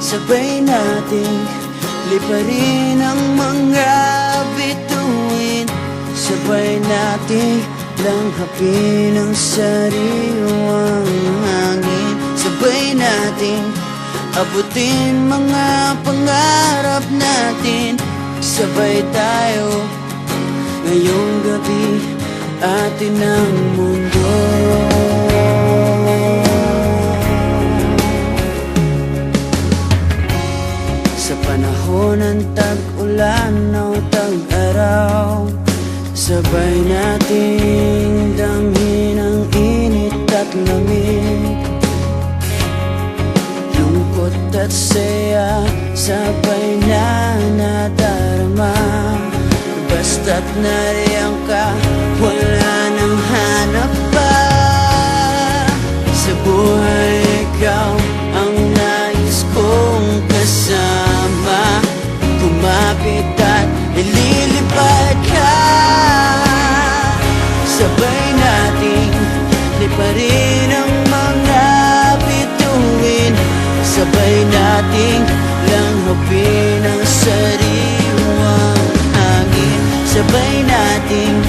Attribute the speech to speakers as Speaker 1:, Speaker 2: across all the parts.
Speaker 1: Sabay nating liparin ang mga bituin. Sabay nating langhapin ang sariwang hangin. Sabay nating abutin mga pangarap natin. Sabay tayo ngayong gabi, atin ang mundo. Sa panahon ng tag-ulan o tag-araw, sabay nating damhin ang init at lamig. Lungkot at saya, sabay na nadarama. Basta't nariyan ka, wala nang hanap pa. Sa buhay ikaw ang nais kong kasama. Kumapit at ililipad ka. Sabay nating liparin ang mga bituin. Sabay nating langhapin ang sariwang hangin. Sabay nating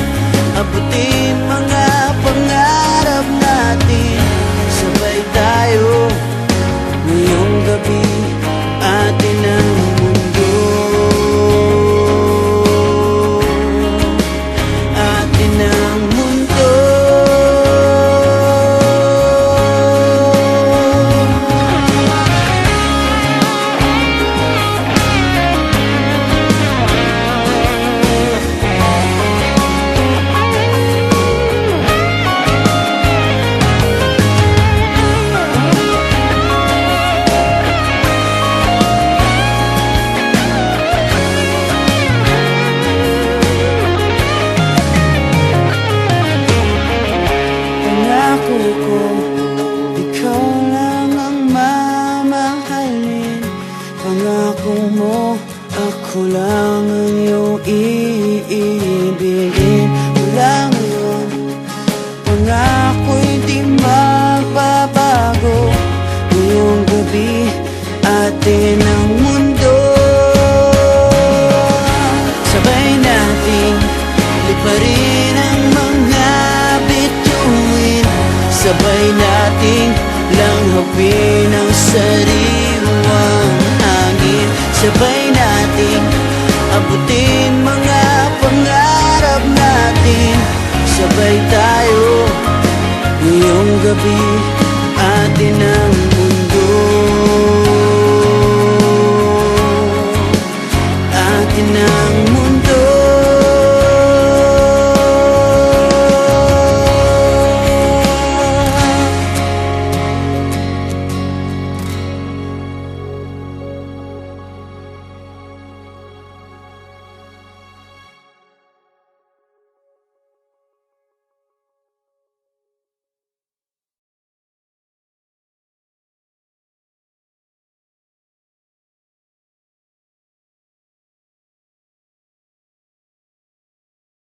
Speaker 1: abutin mga pangarap natin. Sabay tayo ngayong gabi, atin ang mundo. Atin ang mundo. Ikaw lang ang mamahalin. Pangako mo, ako lang ang iyong iibigin. Mula ngayon, pangako'y di magbabago. Ngayong gabi, atin ang mundo. Sabay nating liparin ang mga bituin. Sabay nating langhapin ang sariwang hangin. Sabay nating abutin mga pangarap natin. Sabay tayo ngayong gabi, atin